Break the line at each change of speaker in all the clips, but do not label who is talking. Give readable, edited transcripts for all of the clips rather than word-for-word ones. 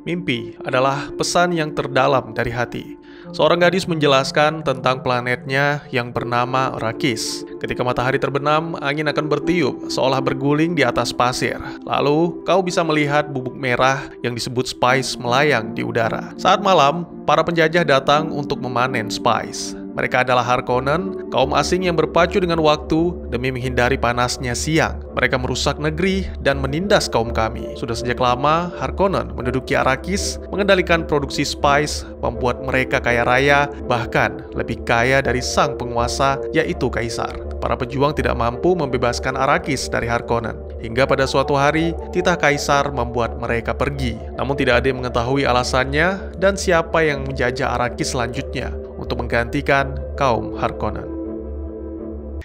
Mimpi adalah pesan yang terdalam dari hati. Seorang gadis menjelaskan tentang planetnya yang bernama Arrakis. Ketika matahari terbenam, angin akan bertiup seolah berguling di atas pasir. Lalu, kau bisa melihat bubuk merah yang disebut spice melayang di udara. Saat malam, para penjajah datang untuk memanen spice. Mereka adalah Harkonnen, kaum asing yang berpacu dengan waktu demi menghindari panasnya siang. Mereka merusak negeri dan menindas kaum kami. Sudah sejak lama, Harkonnen menduduki Arrakis, mengendalikan produksi spice, membuat mereka kaya raya, bahkan lebih kaya dari sang penguasa, yaitu Kaisar. Para pejuang tidak mampu membebaskan Arrakis dari Harkonnen. Hingga pada suatu hari, titah Kaisar membuat mereka pergi. Namun tidak ada yang mengetahui alasannya dan siapa yang menjajah Arrakis selanjutnya untuk menggantikan kaum Harkonnen.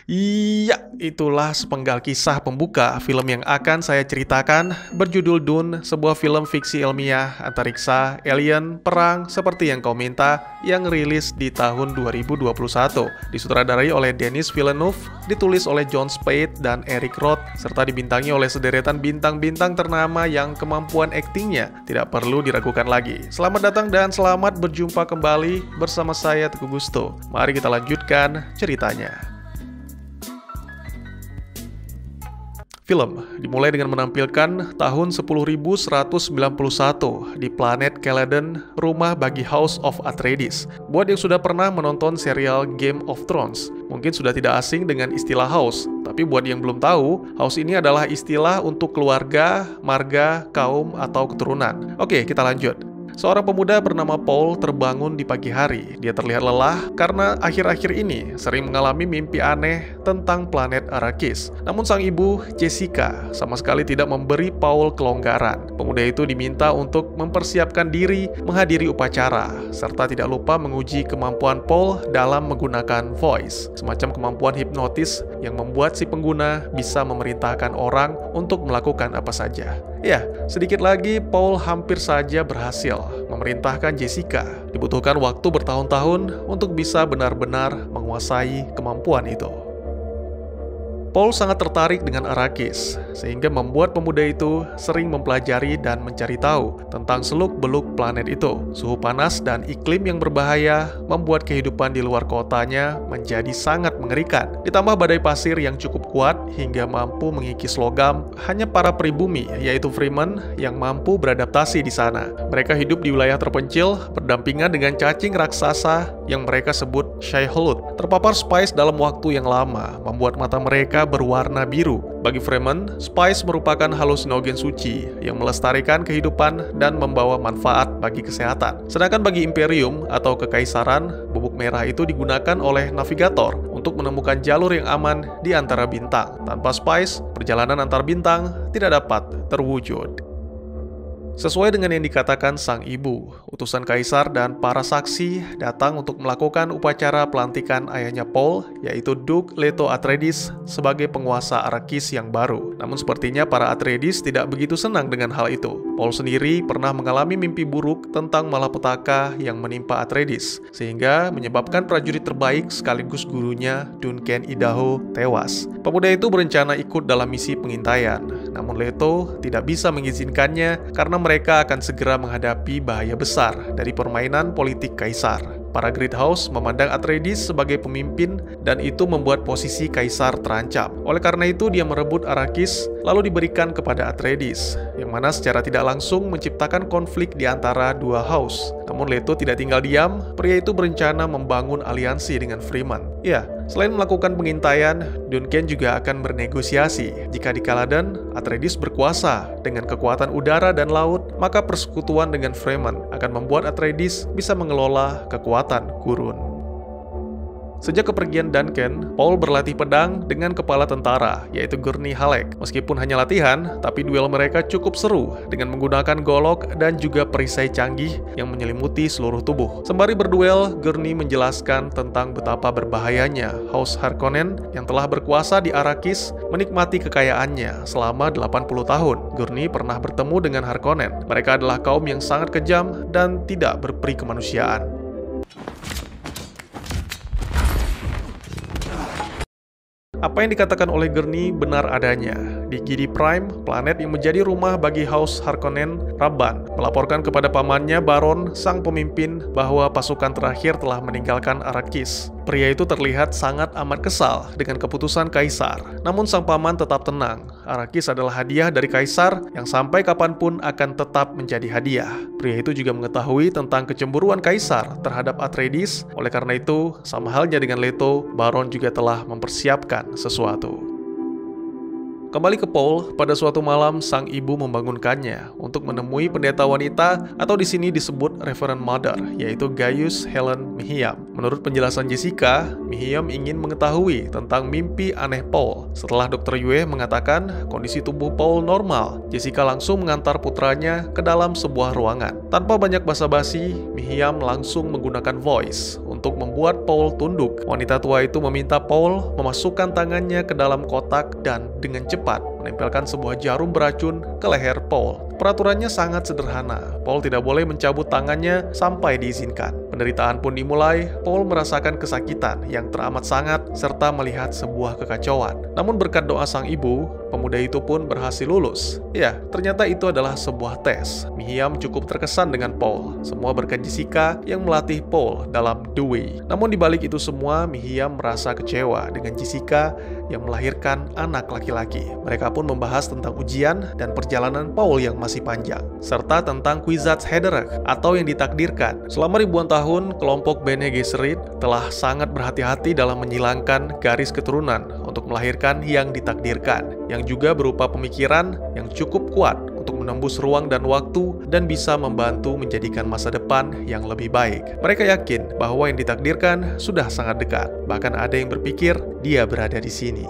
Iya, itulah sepenggal kisah pembuka film yang akan saya ceritakan, berjudul Dune, sebuah film fiksi ilmiah, antariksa, alien, perang, seperti yang kau minta, yang rilis di tahun 2021. Disutradarai oleh Denis Villeneuve, ditulis oleh Jon Spaihts dan Eric Roth, serta dibintangi oleh sederetan bintang-bintang ternama yang kemampuan aktingnya tidak perlu diragukan lagi. Selamat datang dan selamat berjumpa kembali bersama saya Teguh Gusto. Mari kita lanjutkan ceritanya. Film dimulai dengan menampilkan tahun 10.191 di planet Caladan, rumah bagi House of Atreides. Buat yang sudah pernah menonton serial Game of Thrones, mungkin sudah tidak asing dengan istilah House. Tapi buat yang belum tahu, House ini adalah istilah untuk keluarga, marga, kaum, atau keturunan. Oke, kita lanjut. Seorang pemuda bernama Paul terbangun di pagi hari. Dia terlihat lelah karena akhir-akhir ini sering mengalami mimpi aneh tentang planet Arrakis. Namun sang ibu, Jessica, sama sekali tidak memberi Paul kelonggaran. Pemuda itu diminta untuk mempersiapkan diri menghadiri upacara, serta tidak lupa menguji kemampuan Paul dalam menggunakan voice, semacam kemampuan hipnotis yang membuat si pengguna bisa memerintahkan orang untuk melakukan apa saja. Ya, sedikit lagi Paul hampir saja berhasil memerintahkan Jessica. Dibutuhkan waktu bertahun-tahun untuk bisa benar-benar menguasai kemampuan itu. Paul sangat tertarik dengan Arrakis, sehingga membuat pemuda itu sering mempelajari dan mencari tahu tentang seluk-beluk planet itu. Suhu panas dan iklim yang berbahaya membuat kehidupan di luar kotanya menjadi sangat mengerikan. Ditambah badai pasir yang cukup kuat hingga mampu mengikis logam, hanya para pribumi, yaitu Fremen, yang mampu beradaptasi di sana. Mereka hidup di wilayah terpencil, berdampingan dengan cacing raksasa yang mereka sebut Shai-Hulud. Terpapar spice dalam waktu yang lama, membuat mata mereka berwarna biru. Bagi Fremen, spice merupakan halusinogen suci yang melestarikan kehidupan dan membawa manfaat bagi kesehatan. Sedangkan bagi Imperium atau Kekaisaran, bubuk merah itu digunakan oleh navigator untuk menemukan jalur yang aman di antara bintang. Tanpa spice, perjalanan antar bintang tidak dapat terwujud. Sesuai dengan yang dikatakan sang ibu, utusan kaisar dan para saksi datang untuk melakukan upacara pelantikan ayahnya Paul, yaitu Duke Leto Atreides, sebagai penguasa Arrakis yang baru. Namun sepertinya para Atreides tidak begitu senang dengan hal itu. Paul sendiri pernah mengalami mimpi buruk tentang malapetaka yang menimpa Atreides, sehingga menyebabkan prajurit terbaik sekaligus gurunya, Duncan Idaho, tewas. Pemuda itu berencana ikut dalam misi pengintaian, namun Leto tidak bisa mengizinkannya karena mereka akan segera menghadapi bahaya besar dari permainan politik kaisar. Para Great House memandang Atreides sebagai pemimpin dan itu membuat posisi kaisar terancam. Oleh karena itu dia merebut Arrakis lalu diberikan kepada Atreides, yang mana secara tidak langsung menciptakan konflik di antara dua house. Namun Leto tidak tinggal diam, pria itu berencana membangun aliansi dengan Fremen. Ya, selain melakukan pengintaian, Duncan juga akan bernegosiasi. Jika di Caladan, Atreides berkuasa dengan kekuatan udara dan laut, maka persekutuan dengan Fremen akan membuat Atreides bisa mengelola kekuatan gurun. Sejak kepergian Duncan, Paul berlatih pedang dengan kepala tentara, yaitu Gurney Halleck. Meskipun hanya latihan, tapi duel mereka cukup seru dengan menggunakan golok dan juga perisai canggih yang menyelimuti seluruh tubuh. Sembari berduel, Gurney menjelaskan tentang betapa berbahayanya House Harkonnen yang telah berkuasa di Arrakis menikmati kekayaannya selama 80 tahun. Gurney pernah bertemu dengan Harkonnen. Mereka adalah kaum yang sangat kejam dan tidak berperi kemanusiaan. Apa yang dikatakan oleh Gurney benar adanya. di Gidi Prime, planet yang menjadi rumah bagi House Harkonnen, Rabban melaporkan kepada pamannya Baron, sang pemimpin, bahwa pasukan terakhir telah meninggalkan Arrakis. Pria itu terlihat sangat amat kesal dengan keputusan Kaisar. Namun sang paman tetap tenang. Arrakis adalah hadiah dari Kaisar yang sampai kapanpun akan tetap menjadi hadiah. Pria itu juga mengetahui tentang kecemburuan Kaisar terhadap Atreides. Oleh karena itu, sama halnya dengan Leto, Baron juga telah mempersiapkan sesuatu. Kembali ke Paul, pada suatu malam sang ibu membangunkannya untuk menemui pendeta wanita atau di sini disebut Reverend Mother, yaitu Gaius Helen Mihiam. Menurut penjelasan Jessica, Mihiam ingin mengetahui tentang mimpi aneh Paul. Setelah Dr. Yue mengatakan kondisi tubuh Paul normal, Jessica langsung mengantar putranya ke dalam sebuah ruangan. Tanpa banyak basa-basi, Mihiam langsung menggunakan voice untuk membuat Paul tunduk. Wanita tua itu meminta Paul memasukkan tangannya ke dalam kotak dan dengan cepat menempelkan sebuah jarum beracun ke leher Paul. Peraturannya sangat sederhana. Paul tidak boleh mencabut tangannya sampai diizinkan. Penderitaan pun dimulai. Paul merasakan kesakitan yang teramat sangat serta melihat sebuah kekacauan. Namun berkat doa sang ibu, pemuda itu pun berhasil lulus. Ya, ternyata itu adalah sebuah tes. Mihiam cukup terkesan dengan Paul. Semua berkat Jessica yang melatih Paul dalam The Way. Namun dibalik itu semua, Mihiam merasa kecewa dengan Jessica yang melahirkan anak laki-laki. Mereka pun membahas tentang ujian dan perjalanan Paul yang masih panjang, serta tentang Kwisatz Haderach atau yang ditakdirkan. Selama ribuan tahun, kelompok Bene Gesserit telah sangat berhati-hati dalam menyilangkan garis keturunan untuk melahirkan yang ditakdirkan, yang juga berupa pemikiran yang cukup kuat untuk menembus ruang dan waktu dan bisa membantu menjadikan masa depan yang lebih baik. Mereka yakin bahwa yang ditakdirkan sudah sangat dekat, bahkan ada yang berpikir dia berada di sini.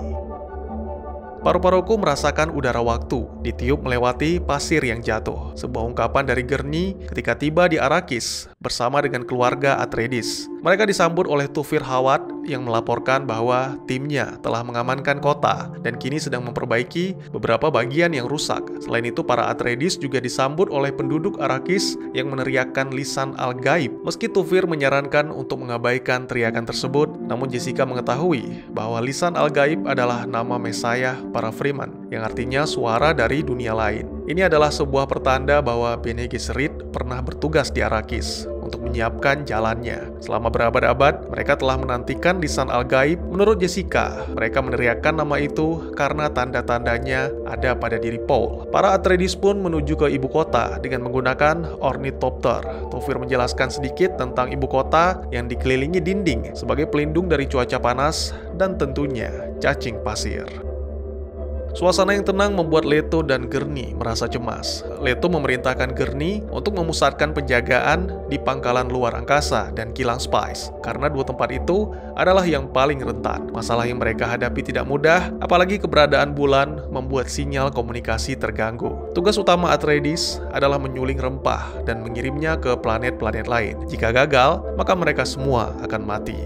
Paru-paruku merasakan udara waktu ditiup melewati pasir yang jatuh. Sebuah ungkapan dari Gurney ketika tiba di Arrakis bersama dengan keluarga Atreides. Mereka disambut oleh Tufir Hawat yang melaporkan bahwa timnya telah mengamankan kota dan kini sedang memperbaiki beberapa bagian yang rusak. Selain itu, para Atreides juga disambut oleh penduduk Arrakis yang meneriakkan lisan al-gaib. Meski Tufir menyarankan untuk mengabaikan teriakan tersebut, namun Jessica mengetahui bahwa lisan al-gaib adalah nama Messiah para Fremen, yang artinya suara dari dunia lain. Ini adalah sebuah pertanda bahwa Bene Gesserit pernah bertugas di Arrakis untuk menyiapkan jalannya. Selama berabad-abad, mereka telah menantikan lisan al-gaib. Menurut Jessica, mereka meneriakkan nama itu karena tanda-tandanya ada pada diri Paul. Para Atreides pun menuju ke ibu kota dengan menggunakan ornithopter. Tufir menjelaskan sedikit tentang ibu kota yang dikelilingi dinding sebagai pelindung dari cuaca panas dan tentunya cacing pasir. Suasana yang tenang membuat Leto dan Gurney merasa cemas. Leto memerintahkan Gurney untuk memusatkan penjagaan di pangkalan luar angkasa dan kilang Spice, karena dua tempat itu adalah yang paling rentan. Masalah yang mereka hadapi tidak mudah, apalagi keberadaan bulan membuat sinyal komunikasi terganggu. Tugas utama Atreides adalah menyuling rempah dan mengirimnya ke planet-planet lain. Jika gagal, maka mereka semua akan mati.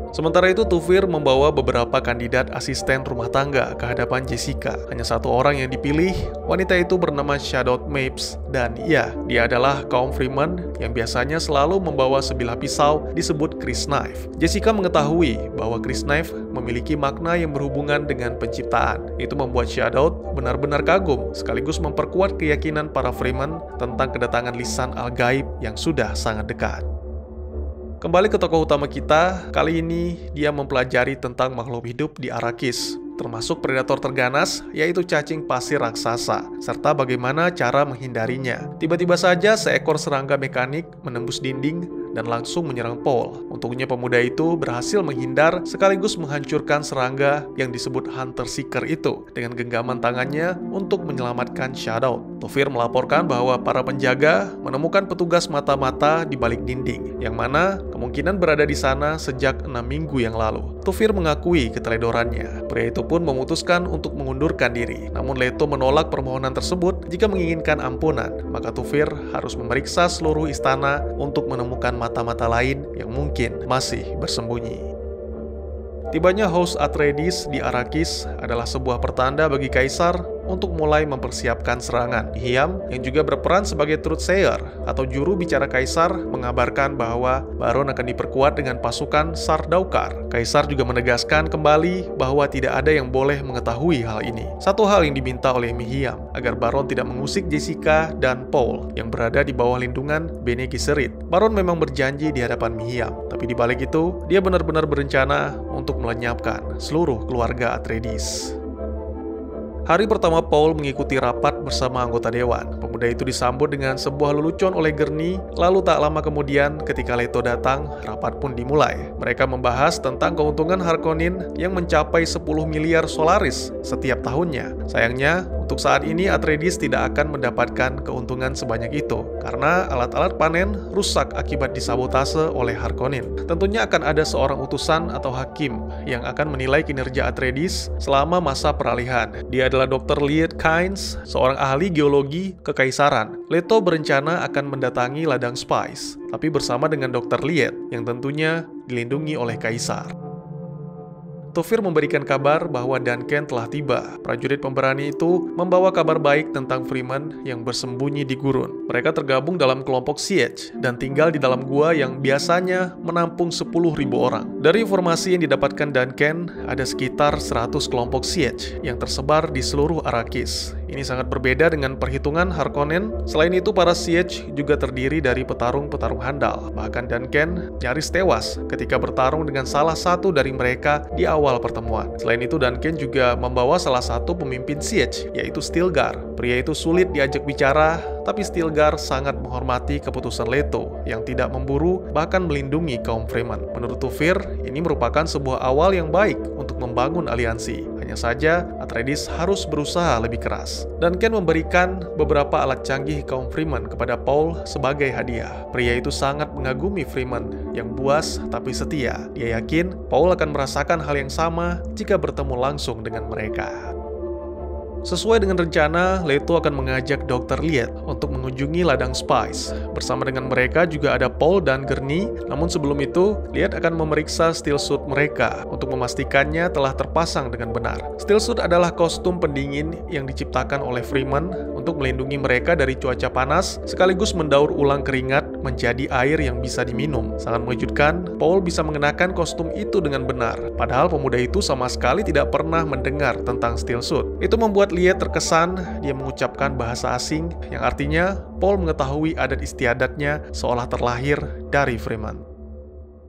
Sementara itu, Tufir membawa beberapa kandidat asisten rumah tangga ke hadapan Jessica. Hanya satu orang yang dipilih, wanita itu bernama Shadow Mapes, dan ya, dia adalah kaum Fremen yang biasanya selalu membawa sebilah pisau disebut crysknife. Jessica mengetahui bahwa crysknife memiliki makna yang berhubungan dengan penciptaan. Itu membuat Shadow benar-benar kagum, sekaligus memperkuat keyakinan para Fremen tentang kedatangan lisan al-gaib yang sudah sangat dekat. Kembali ke tokoh utama kita, kali ini dia mempelajari tentang makhluk hidup di Arrakis, termasuk predator terganas, yaitu cacing pasir raksasa, serta bagaimana cara menghindarinya. Tiba-tiba saja seekor serangga mekanik menembus dinding dan langsung menyerang Paul. Untungnya pemuda itu berhasil menghindar sekaligus menghancurkan serangga yang disebut Hunter Seeker itu dengan genggaman tangannya untuk menyelamatkan Shadow. Tufir melaporkan bahwa para penjaga menemukan petugas mata-mata di balik dinding, yang mana kemungkinan berada di sana sejak 6 minggu yang lalu. Tufir mengakui keteledorannya. Pria itu pun memutuskan untuk mengundurkan diri. Namun Leto menolak permohonan tersebut. Jika menginginkan ampunan, maka Tufir harus memeriksa seluruh istana untuk menemukan mata-mata lain yang mungkin masih bersembunyi. Tibanya House Atreides di Arrakis adalah sebuah pertanda bagi Kaisar untuk mulai mempersiapkan serangan. Mihiam, yang juga berperan sebagai truth sayer atau juru bicara Kaisar, mengabarkan bahwa Baron akan diperkuat dengan pasukan Sardaukar. Kaisar juga menegaskan kembali bahwa tidak ada yang boleh mengetahui hal ini. Satu hal yang diminta oleh Mihiam, agar Baron tidak mengusik Jessica dan Paul yang berada di bawah lindungan Bene Gesserit. Baron memang berjanji di hadapan Mihiam, tapi di balik itu, dia benar-benar berencana untuk melenyapkan seluruh keluarga Atreides. Hari pertama Paul mengikuti rapat bersama anggota dewan. Pemuda itu disambut dengan sebuah lelucon oleh Gurney, lalu tak lama kemudian ketika Leto datang, rapat pun dimulai. Mereka membahas tentang keuntungan Harkonnen yang mencapai 10 miliar Solaris setiap tahunnya. Sayangnya, untuk saat ini Atreides tidak akan mendapatkan keuntungan sebanyak itu, karena alat-alat panen rusak akibat disabotase oleh Harkonnen. Tentunya akan ada seorang utusan atau hakim yang akan menilai kinerja Atreides selama masa peralihan. Dia adalah Dr. Liet Kynes, seorang ahli geologi kekaisaran. Leto berencana akan mendatangi ladang Spice, tapi bersama dengan Dr. Liet, yang tentunya dilindungi oleh Kaisar. Tufir memberikan kabar bahwa Duncan telah tiba. Prajurit pemberani itu membawa kabar baik tentang Fremen yang bersembunyi di gurun. Mereka tergabung dalam kelompok Siege dan tinggal di dalam gua yang biasanya menampung 10.000 orang. Dari informasi yang didapatkan Duncan, ada sekitar 100 kelompok Siege yang tersebar di seluruh Arrakis. Ini sangat berbeda dengan perhitungan Harkonnen. Selain itu, para Siege juga terdiri dari petarung-petarung handal. Bahkan Duncan nyaris tewas ketika bertarung dengan salah satu dari mereka di awal pertemuan. Selain itu, Duncan juga membawa salah satu pemimpin Siege, yaitu Stilgar. Pria itu sulit diajak bicara, tapi Stilgar sangat menghormati keputusan Leto yang tidak memburu, bahkan melindungi kaum Fremen. Menurut Tufir, ini merupakan sebuah awal yang baik untuk membangun aliansi. Hanya saja, Atreides harus berusaha lebih keras. Duncan memberikan beberapa alat canggih kaum Fremen kepada Paul sebagai hadiah. Pria itu sangat mengagumi Fremen yang buas tapi setia. Dia yakin Paul akan merasakan hal yang sama jika bertemu langsung dengan mereka. Sesuai dengan rencana, Leto akan mengajak Dr. Liet untuk mengunjungi ladang Spice. Bersama dengan mereka juga ada Paul dan Gurney, namun sebelum itu, Liet akan memeriksa steel suit mereka untuk memastikannya telah terpasang dengan benar. Steel suit adalah kostum pendingin yang diciptakan oleh Fremen untuk melindungi mereka dari cuaca panas, sekaligus mendaur ulang keringat menjadi air yang bisa diminum. Sangat mengejutkan, Paul bisa mengenakan kostum itu dengan benar, padahal pemuda itu sama sekali tidak pernah mendengar tentang steel suit. Itu membuat Liet terkesan dia mengucapkan bahasa asing yang artinya Paul mengetahui adat istiadatnya seolah terlahir dari Fremen.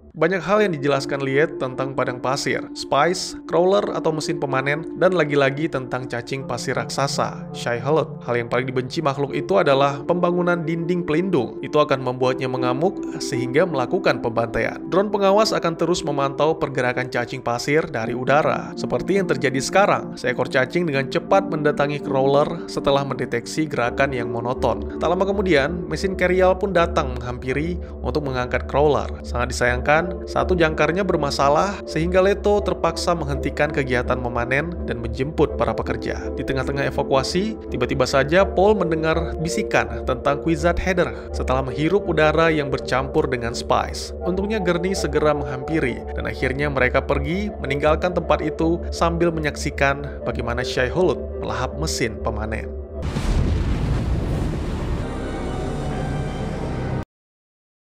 Banyak hal yang dijelaskan Liet tentang padang pasir, Spice, crawler atau mesin pemanen, dan lagi-lagi tentang cacing pasir raksasa, Shai-Hulud. Hal yang paling dibenci makhluk itu adalah pembangunan dinding pelindung. Itu akan membuatnya mengamuk sehingga melakukan pembantaian. Drone pengawas akan terus memantau pergerakan cacing pasir dari udara. Seperti yang terjadi sekarang, seekor cacing dengan cepat mendatangi crawler setelah mendeteksi gerakan yang monoton. Tak lama kemudian, mesin Kerial pun datang menghampiri untuk mengangkat crawler. Sangat disayangkan, satu jangkarnya bermasalah sehingga Leto terpaksa menghentikan kegiatan memanen dan menjemput para pekerja. Di tengah-tengah evakuasi, tiba-tiba saja Paul mendengar bisikan tentang Kwisatz Hader setelah menghirup udara yang bercampur dengan Spice. Untungnya Gurney segera menghampiri dan akhirnya mereka pergi meninggalkan tempat itu sambil menyaksikan bagaimana Shai-Hulud melahap mesin pemanen.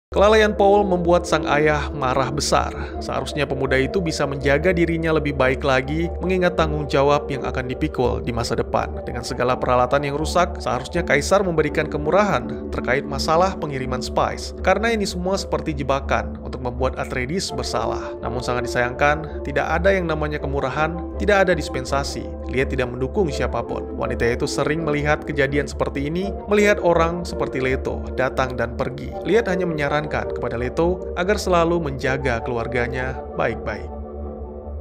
Kelalaian Paul membuat sang ayah marah besar. Seharusnya pemuda itu bisa menjaga dirinya lebih baik lagi, mengingat tanggung jawab yang akan dipikul di masa depan. Dengan segala peralatan yang rusak, seharusnya Kaisar memberikan kemurahan terkait masalah pengiriman Spice. Karena ini semua seperti jebakan untuk membuat Atreides bersalah. Namun sangat disayangkan, tidak ada yang namanya kemurahan, tidak ada dispensasi. Liet tidak mendukung siapapun. Wanita itu sering melihat kejadian seperti ini, melihat orang seperti Leto datang dan pergi. Liet hanya menyarankan kepada Leto agar selalu menjaga keluarganya baik-baik.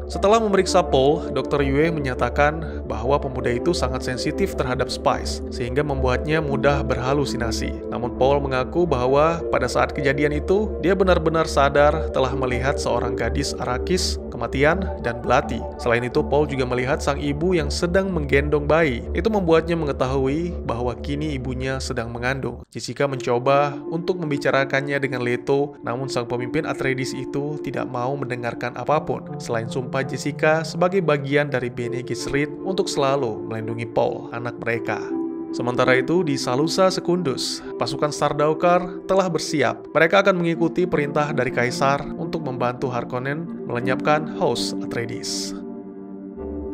Setelah memeriksa Paul, Dr. Yue menyatakan bahwa pemuda itu sangat sensitif terhadap Spice, sehingga membuatnya mudah berhalusinasi. Namun Paul mengaku bahwa pada saat kejadian itu, dia benar-benar sadar telah melihat seorang gadis Arrakis kematian dan belati. Selain itu, Paul juga melihat sang ibu yang sedang menggendong bayi. Itu membuatnya mengetahui bahwa kini ibunya sedang mengandung. Jessica mencoba untuk membicarakannya dengan Leto, namun sang pemimpin Atreides itu tidak mau mendengarkan apapun selain sumpah Jessica sebagai bagian dari Bene Gesserit untuk selalu melindungi Paul, anak mereka. Sementara itu, di Salusa Secundus, pasukan Sardaukar telah bersiap. Mereka akan mengikuti perintah dari Kaisar untuk membantu Harkonnen melenyapkan House Atreides.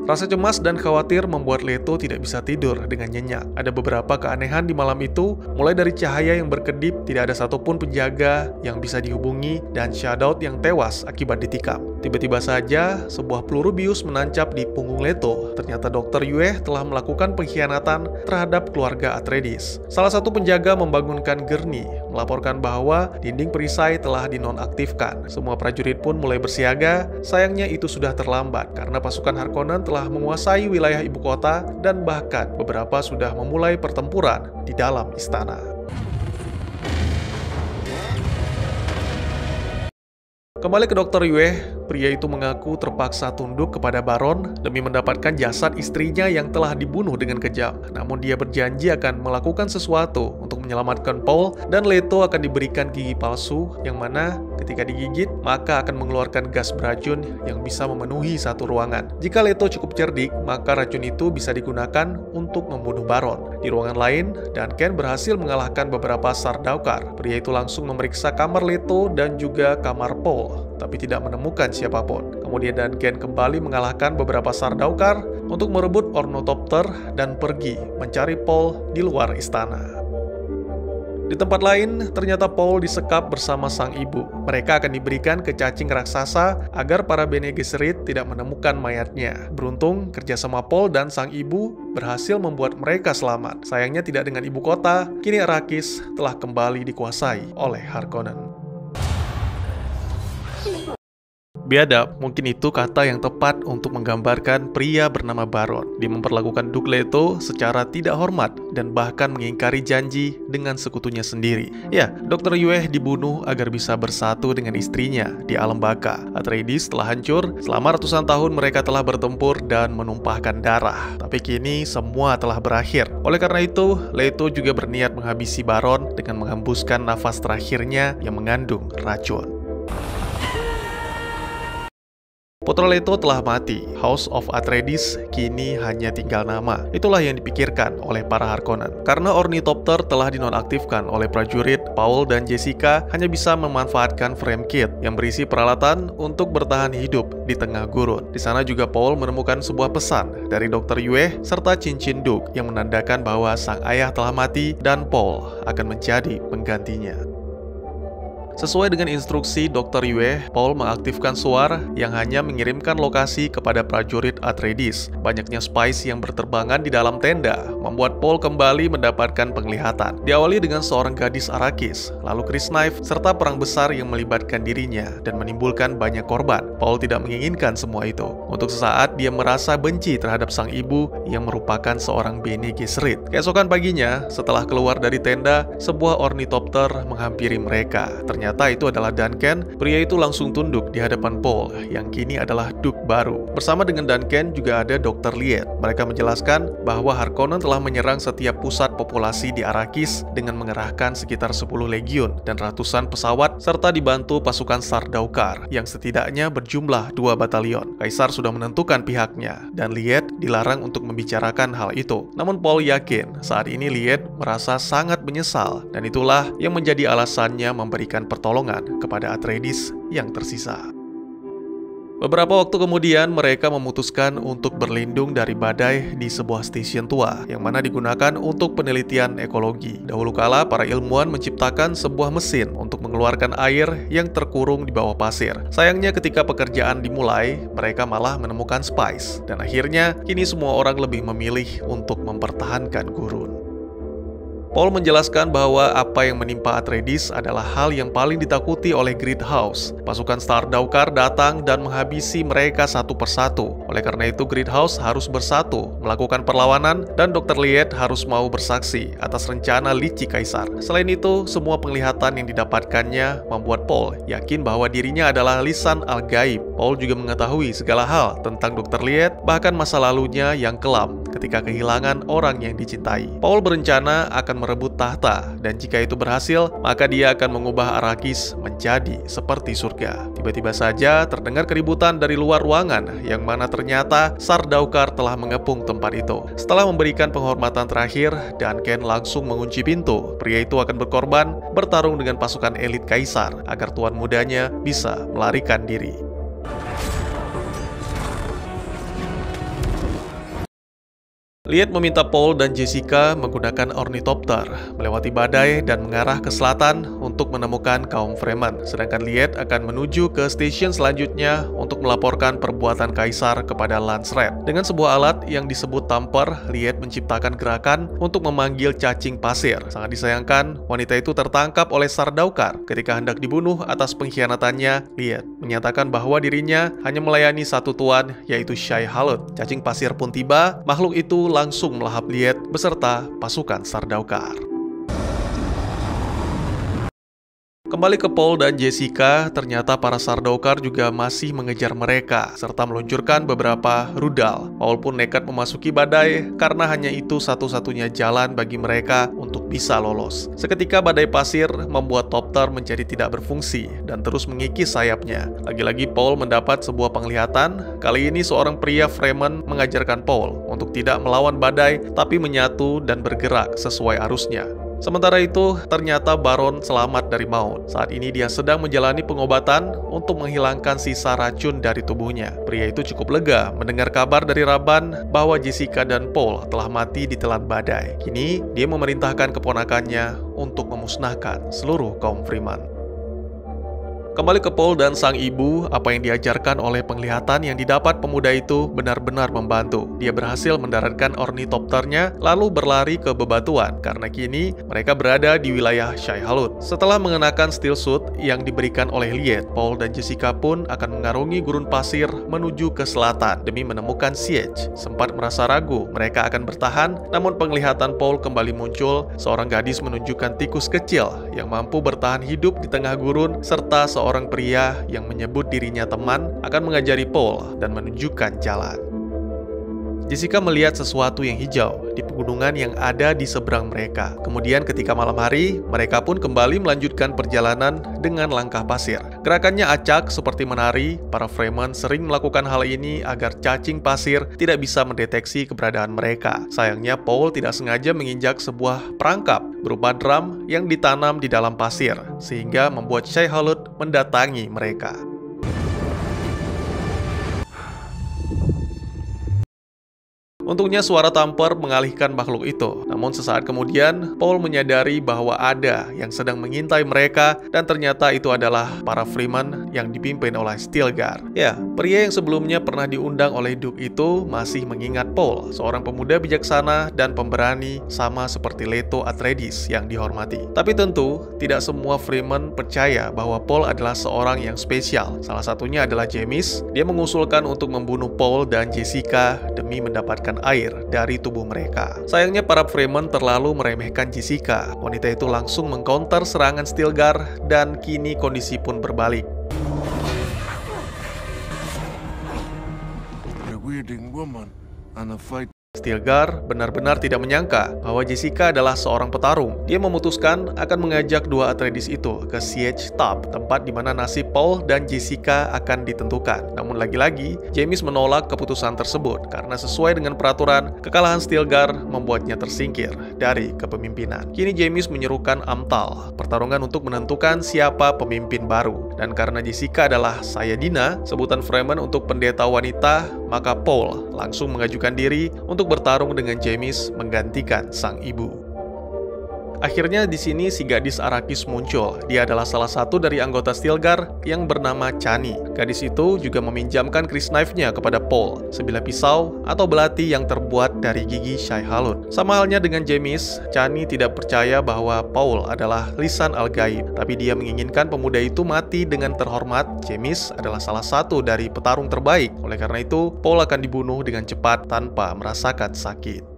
Rasa cemas dan khawatir membuat Leto tidak bisa tidur dengan nyenyak. Ada beberapa keanehan di malam itu, mulai dari cahaya yang berkedip, tidak ada satupun penjaga yang bisa dihubungi, dan Shadow yang tewas akibat ditikam. Tiba-tiba saja, sebuah peluru bius menancap di punggung Leto. Ternyata Dr. Yue telah melakukan pengkhianatan terhadap keluarga Atreides. Salah satu penjaga membangunkan Gurney, melaporkan bahwa dinding perisai telah dinonaktifkan. Semua prajurit pun mulai bersiaga. Sayangnya itu sudah terlambat, karena pasukan Harkonnen telah menguasai wilayah ibu kota dan bahkan beberapa sudah memulai pertempuran di dalam istana. Kembali ke Dr. Yue, pria itu mengaku terpaksa tunduk kepada Baron demi mendapatkan jasad istrinya yang telah dibunuh dengan kejam. Namun dia berjanji akan melakukan sesuatu untuk menyelamatkan Paul, dan Leto akan diberikan gigi palsu yang mana ketika digigit maka akan mengeluarkan gas beracun yang bisa memenuhi satu ruangan. Jika Leto cukup cerdik, maka racun itu bisa digunakan untuk membunuh Baron. Di ruangan lain, Duncan berhasil mengalahkan beberapa Sardaukar. Pria itu langsung memeriksa kamar Leto dan juga kamar Paul, tapi tidak menemukan siapapun. Kemudian Duncan kembali mengalahkan beberapa Sardaukar untuk merebut Ornithopter dan pergi mencari Paul di luar istana. Di tempat lain, ternyata Paul disekap bersama sang ibu. Mereka akan diberikan ke cacing raksasa agar para Bene Gesserit tidak menemukan mayatnya. Beruntung, kerjasama Paul dan sang ibu berhasil membuat mereka selamat. Sayangnya tidak dengan ibu kota, kini Arrakis telah kembali dikuasai oleh Harkonnen. Biadab, mungkin itu kata yang tepat untuk menggambarkan pria bernama Baron. Dia memperlakukan Duke Leto secara tidak hormat dan bahkan mengingkari janji dengan sekutunya sendiri. Ya, Dr. Yue dibunuh agar bisa bersatu dengan istrinya di alam baka. Atreides telah hancur, selama ratusan tahun mereka telah bertempur dan menumpahkan darah. Tapi kini semua telah berakhir. Oleh karena itu, Leto juga berniat menghabisi Baron dengan menghembuskan nafas terakhirnya yang mengandung racun. Putra Leto telah mati, House of Atreides kini hanya tinggal nama. Itulah yang dipikirkan oleh para Harkonnen. Karena Ornithopter telah dinonaktifkan oleh prajurit, Paul dan Jessica hanya bisa memanfaatkan frame kit yang berisi peralatan untuk bertahan hidup di tengah gurun. Di sana juga Paul menemukan sebuah pesan dari Dr. Yue serta cincin Duke yang menandakan bahwa sang ayah telah mati dan Paul akan menjadi penggantinya. Sesuai dengan instruksi Dr. Yue, Paul mengaktifkan suar yang hanya mengirimkan lokasi kepada prajurit Atreides. Banyaknya spies yang berterbangan di dalam tenda membuat Paul kembali mendapatkan penglihatan. Diawali dengan seorang gadis Arrakis, lalu Chris Knife, serta perang besar yang melibatkan dirinya dan menimbulkan banyak korban. Paul tidak menginginkan semua itu. Untuk sesaat, dia merasa benci terhadap sang ibu yang merupakan seorang Bene Gesserit. Keesokan paginya, setelah keluar dari tenda, sebuah ornithopter menghampiri mereka. Ternyata itu adalah Duncan. Pria itu langsung tunduk di hadapan Paul, yang kini adalah Duke baru. Bersama dengan Duncan juga ada Dr. Liet. Mereka menjelaskan bahwa Harkonnen telah menyerang setiap pusat populasi di Arrakis dengan mengerahkan sekitar 10 legiun dan ratusan pesawat, serta dibantu pasukan Sardaukar yang setidaknya berjumlah 2 batalion. Kaisar sudah menentukan pihaknya, dan Liet dilarang untuk membicarakan hal itu. Namun Paul yakin saat ini Liet merasa sangat menyesal, dan itulah yang menjadi alasannya memberikan pertolongan kepada Atreides yang tersisa. Beberapa waktu kemudian, mereka memutuskan untuk berlindung dari badai di sebuah stasiun tua, yang mana digunakan untuk penelitian ekologi. Dahulu kala, para ilmuwan menciptakan sebuah mesin untuk mengeluarkan air yang terkurung di bawah pasir. Sayangnya ketika pekerjaan dimulai, mereka malah menemukan spies, dan akhirnya kini semua orang lebih memilih untuk mempertahankan gurun. Paul menjelaskan bahwa apa yang menimpa Atreides adalah hal yang paling ditakuti oleh Great House. Pasukan Sardaukar datang dan menghabisi mereka satu persatu. Oleh karena itu, Great House harus bersatu, melakukan perlawanan, dan Dr. Liet harus mau bersaksi atas rencana licik Kaisar. Selain itu, semua penglihatan yang didapatkannya membuat Paul yakin bahwa dirinya adalah lisan al-gaib Paul juga mengetahui segala hal tentang Dr. Liet, bahkan masa lalunya yang kelam ketika kehilangan orang yang dicintai. Paul berencana akan merebut tahta, dan jika itu berhasil, maka dia akan mengubah Arrakis menjadi seperti surga. Tiba-tiba saja terdengar keributan dari luar ruangan, yang mana ternyata Sardaukar telah mengepung tempat itu. Setelah memberikan penghormatan terakhir, Duncan langsung mengunci pintu. Pria itu akan berkorban bertarung dengan pasukan elit kaisar agar tuan mudanya bisa melarikan diri. Liet meminta Paul dan Jessica menggunakan ornithopter, melewati badai dan mengarah ke selatan untuk menemukan kaum Fremen. Sedangkan Liet akan menuju ke stasiun selanjutnya untuk melaporkan perbuatan Kaisar kepada Landsraad. Dengan sebuah alat yang disebut tamper, Liet menciptakan gerakan untuk memanggil cacing pasir. Sangat disayangkan, wanita itu tertangkap oleh Sardaukar. Ketika hendak dibunuh atas pengkhianatannya, Liet menyatakan bahwa dirinya hanya melayani satu tuan, yaitu Shai-Hulud. Cacing pasir pun tiba, makhluk itu langsung melahap Liet beserta pasukan Sardaukar. Kembali ke Paul dan Jessica, ternyata para Sardaukar juga masih mengejar mereka, serta meluncurkan beberapa rudal. Paul pun nekat memasuki badai, karena hanya itu satu-satunya jalan bagi mereka untuk bisa lolos. Seketika badai pasir membuat Topter menjadi tidak berfungsi, dan terus mengikis sayapnya. Lagi-lagi Paul mendapat sebuah penglihatan. Kali ini seorang pria Fremen mengajarkan Paul untuk tidak melawan badai, tapi menyatu dan bergerak sesuai arusnya. Sementara itu, ternyata Baron selamat dari maut. Saat ini dia sedang menjalani pengobatan untuk menghilangkan sisa racun dari tubuhnya. Pria itu cukup lega mendengar kabar dari Rabban bahwa Jessica dan Paul telah mati ditelan badai. Kini, dia memerintahkan keponakannya untuk memusnahkan seluruh kaum Fremen. Kembali ke Paul dan sang ibu, apa yang diajarkan oleh penglihatan yang didapat pemuda itu benar-benar membantu. Dia berhasil mendaratkan ornithopternya, lalu berlari ke bebatuan, karena kini mereka berada di wilayah Shai-Hulud. Setelah mengenakan steel suit yang diberikan oleh Liet, Paul dan Jessica pun akan mengarungi gurun pasir menuju ke selatan demi menemukan Siege. Sempat merasa ragu mereka akan bertahan, namun penglihatan Paul kembali muncul. Seorang gadis menunjukkan tikus kecil yang mampu bertahan hidup di tengah gurun, serta seorang pria yang menyebut dirinya teman akan mengajari Paul dan menunjukkan jalan. Jessica melihat sesuatu yang hijau di pegunungan yang ada di seberang mereka. Kemudian ketika malam hari, mereka pun kembali melanjutkan perjalanan dengan langkah pasir. Gerakannya acak seperti menari. Para Fremen sering melakukan hal ini agar cacing pasir tidak bisa mendeteksi keberadaan mereka. Sayangnya Paul tidak sengaja menginjak sebuah perangkap berupa drum yang ditanam di dalam pasir, sehingga membuat Shai-Hulud mendatangi mereka. Untungnya suara tamper mengalihkan makhluk itu. Namun sesaat kemudian, Paul menyadari bahwa ada yang sedang mengintai mereka, dan ternyata itu adalah para Fremen yang dipimpin oleh Stilgar. Ya, pria yang sebelumnya pernah diundang oleh Duke itu masih mengingat Paul, seorang pemuda bijaksana dan pemberani sama seperti Leto Atreides yang dihormati. Tapi tentu, tidak semua Fremen percaya bahwa Paul adalah seorang yang spesial. Salah satunya adalah Jamis. Dia mengusulkan untuk membunuh Paul dan Jessica demi mendapatkan air dari tubuh mereka. Sayangnya para Fremen terlalu meremehkan Jessica. Wanita itu langsung mengcounter serangan Stilgar, dan kini kondisi pun berbalik. Stilgar benar-benar tidak menyangka bahwa Jessica adalah seorang petarung. Dia memutuskan akan mengajak dua Atreides itu ke Siege Top, tempat di mana nasib Paul dan Jessica akan ditentukan. Namun lagi-lagi, Jamis menolak keputusan tersebut karena sesuai dengan peraturan, kekalahan Stilgar membuatnya tersingkir dari kepemimpinan. Kini Jamis menyerukan Amtal, pertarungan untuk menentukan siapa pemimpin baru. Dan karena Jessica adalah Sayadina, sebutan Fremen untuk pendeta wanita, maka Paul langsung mengajukan diri untuk bertarung dengan Jamis menggantikan sang ibu. Akhirnya di sini si gadis Arrakis muncul. Dia adalah salah satu dari anggota Stilgar yang bernama Chani. Gadis itu juga meminjamkan crysknife-nya kepada Paul, sebilah pisau atau belati yang terbuat dari gigi Shai-Hulud. Sama halnya dengan Jamis, Chani tidak percaya bahwa Paul adalah lisan al-gaib, tapi dia menginginkan pemuda itu mati dengan terhormat. Jamis adalah salah satu dari petarung terbaik. Oleh karena itu, Paul akan dibunuh dengan cepat tanpa merasakan sakit.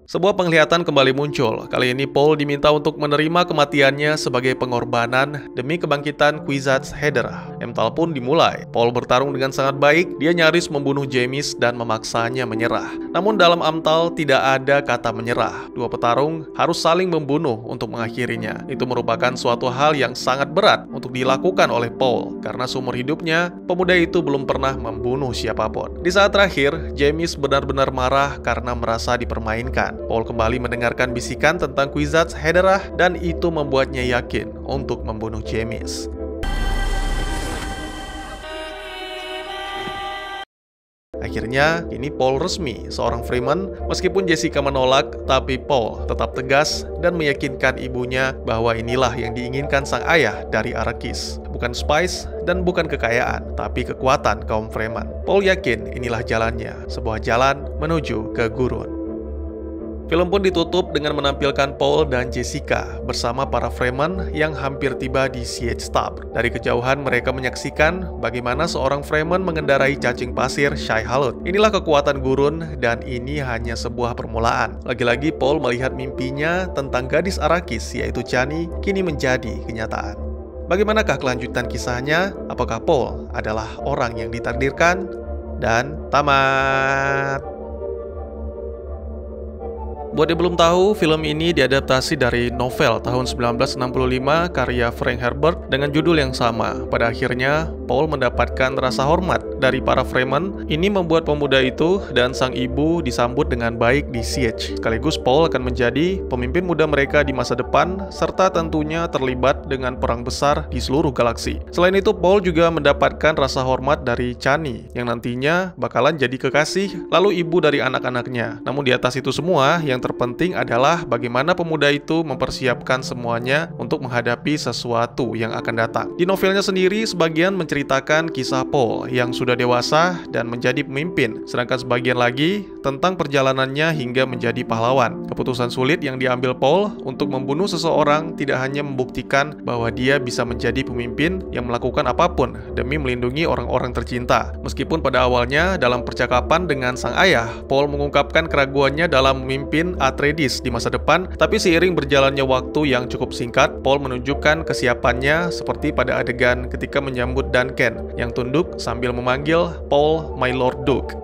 Sebuah penglihatan kembali muncul. Kali ini Paul diminta untuk menerima kematiannya sebagai pengorbanan demi kebangkitan Kwisatz Haderach. Emtal pun dimulai. Paul bertarung dengan sangat baik. Dia nyaris membunuh Jamis dan memaksanya menyerah. Namun dalam Amtal tidak ada kata menyerah. Dua petarung harus saling membunuh untuk mengakhirinya. Itu merupakan suatu hal yang sangat berat untuk dilakukan oleh Paul karena seumur hidupnya pemuda itu belum pernah membunuh siapapun. Di saat terakhir, Jamis benar-benar marah karena merasa dipermainkan. Paul kembali mendengarkan bisikan tentang Kwisatz Haderach dan itu membuatnya yakin untuk membunuh Jamis. Akhirnya, kini Paul resmi seorang Fremen. Meskipun Jessica menolak, tapi Paul tetap tegas dan meyakinkan ibunya bahwa inilah yang diinginkan sang ayah dari Arrakis. Bukan spice dan bukan kekayaan, tapi kekuatan kaum Fremen. Paul yakin inilah jalannya, sebuah jalan menuju ke Gurun. Film pun ditutup dengan menampilkan Paul dan Jessica bersama para Fremen yang hampir tiba di Siege Stab. Dari kejauhan mereka menyaksikan bagaimana seorang Fremen mengendarai cacing pasir Shai-Hulud. Inilah kekuatan Gurun dan ini hanya sebuah permulaan. Lagi-lagi Paul melihat mimpinya tentang gadis Arrakis yaitu Chani kini menjadi kenyataan. Bagaimanakah kelanjutan kisahnya? Apakah Paul adalah orang yang ditakdirkan? Dan tamat. Buat yang belum tahu, film ini diadaptasi dari novel tahun 1965 karya Frank Herbert dengan judul yang sama. Pada akhirnya, Paul mendapatkan rasa hormat dari para Fremen. Ini membuat pemuda itu dan sang ibu disambut dengan baik di Siege. Sekaligus Paul akan menjadi pemimpin muda mereka di masa depan, serta tentunya terlibat dengan perang besar di seluruh galaksi. Selain itu, Paul juga mendapatkan rasa hormat dari Chani, yang nantinya bakalan jadi kekasih, lalu ibu dari anak-anaknya. Namun di atas itu semua, yang terpenting adalah bagaimana pemuda itu mempersiapkan semuanya untuk menghadapi sesuatu yang akan datang. Di novelnya sendiri, sebagian menceritakan kisah Paul yang sudah dewasa dan menjadi pemimpin, sedangkan sebagian lagi tentang perjalanannya hingga menjadi pahlawan. Keputusan sulit yang diambil Paul untuk membunuh seseorang tidak hanya membuktikan bahwa dia bisa menjadi pemimpin yang melakukan apapun demi melindungi orang-orang tercinta. Meskipun pada awalnya dalam percakapan dengan sang ayah, Paul mengungkapkan keraguannya dalam memimpin Atreides di masa depan, tapi seiring berjalannya waktu yang cukup singkat, Paul menunjukkan kesiapannya seperti pada adegan ketika menyambut Duncan yang tunduk sambil memanggil Paul My Lord Duke.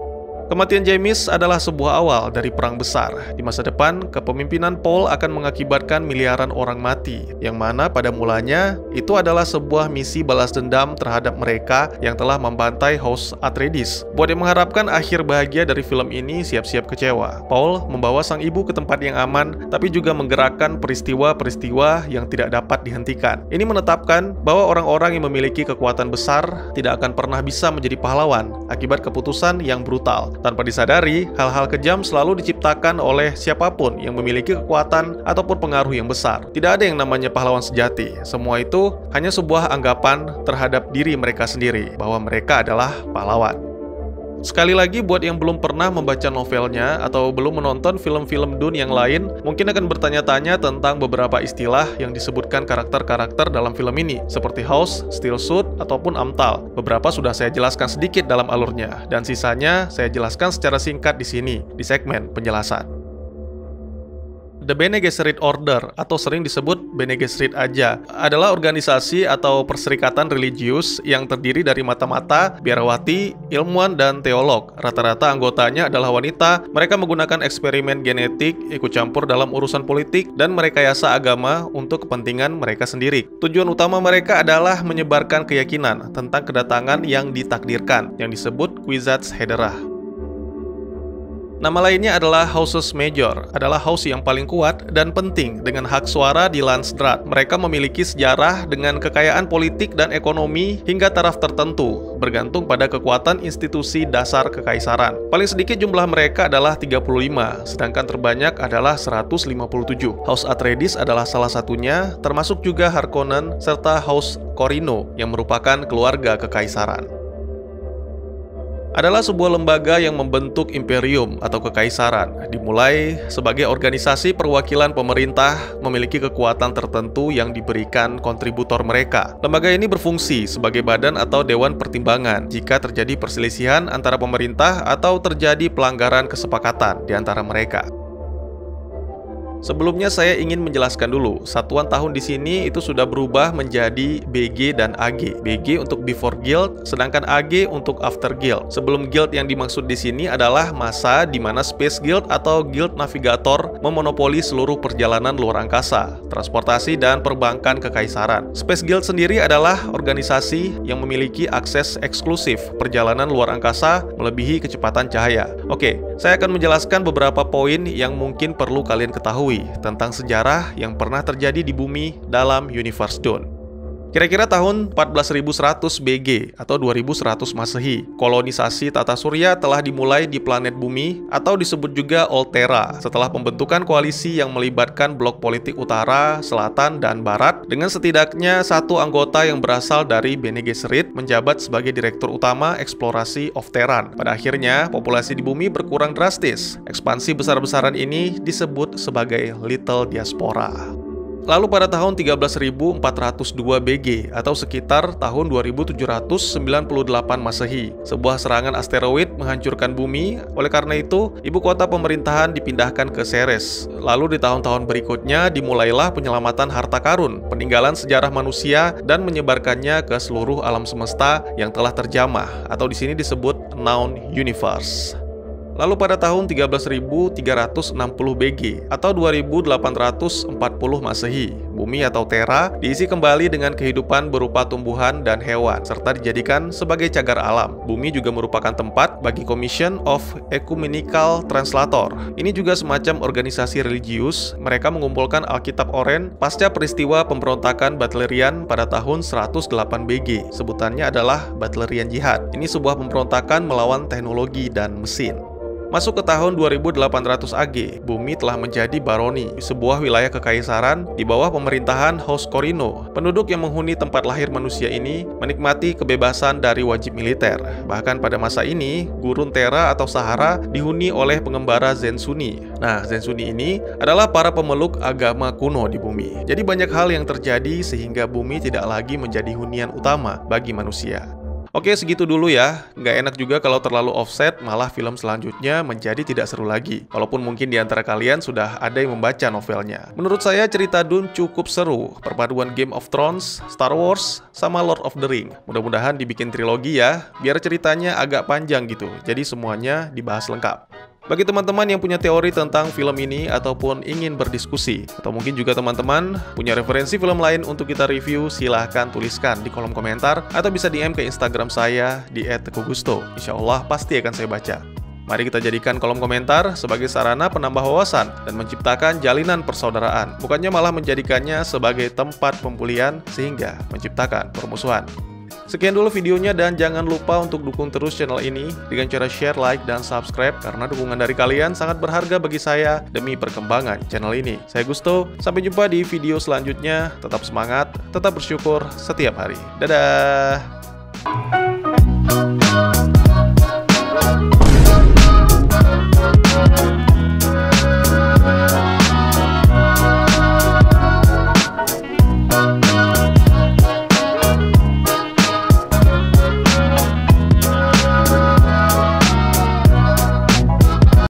Kematian Jamis adalah sebuah awal dari perang besar. Di masa depan, kepemimpinan Paul akan mengakibatkan miliaran orang mati, yang mana pada mulanya itu adalah sebuah misi balas dendam terhadap mereka yang telah membantai House Atreides. Buat yang mengharapkan akhir bahagia dari film ini, siap-siap kecewa. Paul membawa sang ibu ke tempat yang aman, tapi juga menggerakkan peristiwa-peristiwa yang tidak dapat dihentikan. Ini menetapkan bahwa orang-orang yang memiliki kekuatan besar tidak akan pernah bisa menjadi pahlawan akibat keputusan yang brutal. Tanpa disadari, hal-hal kejam selalu diciptakan oleh siapapun yang memiliki kekuatan ataupun pengaruh yang besar. Tidak ada yang namanya pahlawan sejati. Semua itu hanya sebuah anggapan terhadap diri mereka sendiri, bahwa mereka adalah pahlawan. Sekali lagi, buat yang belum pernah membaca novelnya atau belum menonton film-film Dune yang lain, mungkin akan bertanya-tanya tentang beberapa istilah yang disebutkan karakter-karakter dalam film ini, seperti House, Steel Suit, ataupun Amtal. Beberapa sudah saya jelaskan sedikit dalam alurnya, dan sisanya saya jelaskan secara singkat di sini, di segmen penjelasan. The Bene Gesserit Order, atau sering disebut Bene Gesserit aja, adalah organisasi atau perserikatan religius yang terdiri dari mata-mata, biarawati, ilmuwan, dan teolog. Rata-rata anggotanya adalah wanita. Mereka menggunakan eksperimen genetik, ikut campur dalam urusan politik, dan merekayasa agama untuk kepentingan mereka sendiri. Tujuan utama mereka adalah menyebarkan keyakinan tentang kedatangan yang ditakdirkan, yang disebut Kwisatz Haderach. Nama lainnya adalah Houses Major, adalah house yang paling kuat dan penting dengan hak suara di Landsraad. Mereka memiliki sejarah dengan kekayaan politik dan ekonomi hingga taraf tertentu, bergantung pada kekuatan institusi dasar kekaisaran. Paling sedikit jumlah mereka adalah 35, sedangkan terbanyak adalah 157. House Atreides adalah salah satunya, termasuk juga Harkonnen serta House Corrino yang merupakan keluarga kekaisaran. Adalah sebuah lembaga yang membentuk imperium atau kekaisaran, dimulai sebagai organisasi perwakilan pemerintah memiliki kekuatan tertentu yang diberikan kontributor mereka. Lembaga ini berfungsi sebagai badan atau dewan pertimbangan jika terjadi perselisihan antara pemerintah atau terjadi pelanggaran kesepakatan di antara mereka. Sebelumnya saya ingin menjelaskan dulu, satuan tahun di sini itu sudah berubah menjadi BG dan AG. BG untuk Before Guild, sedangkan AG untuk After Guild. Sebelum Guild yang dimaksud di sini adalah masa di mana Space Guild atau Guild Navigator memonopoli seluruh perjalanan luar angkasa, transportasi dan perbankan kekaisaran. Space Guild sendiri adalah organisasi yang memiliki akses eksklusif perjalanan luar angkasa melebihi kecepatan cahaya. Oke, saya akan menjelaskan beberapa poin yang mungkin perlu kalian ketahui tentang sejarah yang pernah terjadi di bumi dalam Universe Dawn. Kira-kira tahun 14.100 BG atau 2100 Masehi, kolonisasi tata surya telah dimulai di planet bumi atau disebut juga Altera setelah pembentukan koalisi yang melibatkan blok politik utara, selatan, dan barat dengan setidaknya satu anggota yang berasal dari Bene Gesserit menjabat sebagai direktur utama eksplorasi of Terran. Pada akhirnya, populasi di bumi berkurang drastis. Ekspansi besar-besaran ini disebut sebagai Little Diaspora. Lalu pada tahun 13.402 BG atau sekitar tahun 2798 Masehi, sebuah serangan asteroid menghancurkan bumi. Oleh karena itu, ibu kota pemerintahan dipindahkan ke Ceres. Lalu di tahun-tahun berikutnya dimulailah penyelamatan harta karun, peninggalan sejarah manusia dan menyebarkannya ke seluruh alam semesta yang telah terjamah atau di sini disebut Known Universe. Lalu pada tahun 13.360 BG atau 2840 Masehi, bumi atau Terra diisi kembali dengan kehidupan berupa tumbuhan dan hewan, serta dijadikan sebagai cagar alam. Bumi juga merupakan tempat bagi Commission of Ecumenical Translator. Ini juga semacam organisasi religius. Mereka mengumpulkan Alkitab Oren pasca peristiwa pemberontakan Butlerian pada tahun 108 BG. Sebutannya adalah Butlerian Jihad. Ini sebuah pemberontakan melawan teknologi dan mesin. Masuk ke tahun 2800 AG, bumi telah menjadi baroni, sebuah wilayah kekaisaran di bawah pemerintahan House Corino. Penduduk yang menghuni tempat lahir manusia ini menikmati kebebasan dari wajib militer. Bahkan pada masa ini, gurun Terra atau Sahara dihuni oleh pengembara Zensuni. Nah, Zensuni ini adalah para pemeluk agama kuno di bumi. Jadi banyak hal yang terjadi sehingga bumi tidak lagi menjadi hunian utama bagi manusia. Oke, segitu dulu ya. Nggak enak juga kalau terlalu offset, malah film selanjutnya menjadi tidak seru lagi. Walaupun mungkin di antara kalian sudah ada yang membaca novelnya. Menurut saya cerita Dune cukup seru. Perpaduan Game of Thrones, Star Wars, sama Lord of the Ring. Mudah-mudahan dibikin trilogi ya, biar ceritanya agak panjang gitu. Jadi semuanya dibahas lengkap. Bagi teman-teman yang punya teori tentang film ini ataupun ingin berdiskusi, atau mungkin juga teman-teman punya referensi film lain untuk kita review, silahkan tuliskan di kolom komentar atau bisa DM ke Instagram saya di @tegugusto. Insya Allah pasti akan saya baca. Mari kita jadikan kolom komentar sebagai sarana penambah wawasan dan menciptakan jalinan persaudaraan, bukannya malah menjadikannya sebagai tempat pembulian sehingga menciptakan permusuhan. Sekian dulu videonya dan jangan lupa untuk dukung terus channel ini dengan cara share, like, dan subscribe karena dukungan dari kalian sangat berharga bagi saya demi perkembangan channel ini. Saya Gusto, sampai jumpa di video selanjutnya. Tetap semangat, tetap bersyukur setiap hari. Dadah!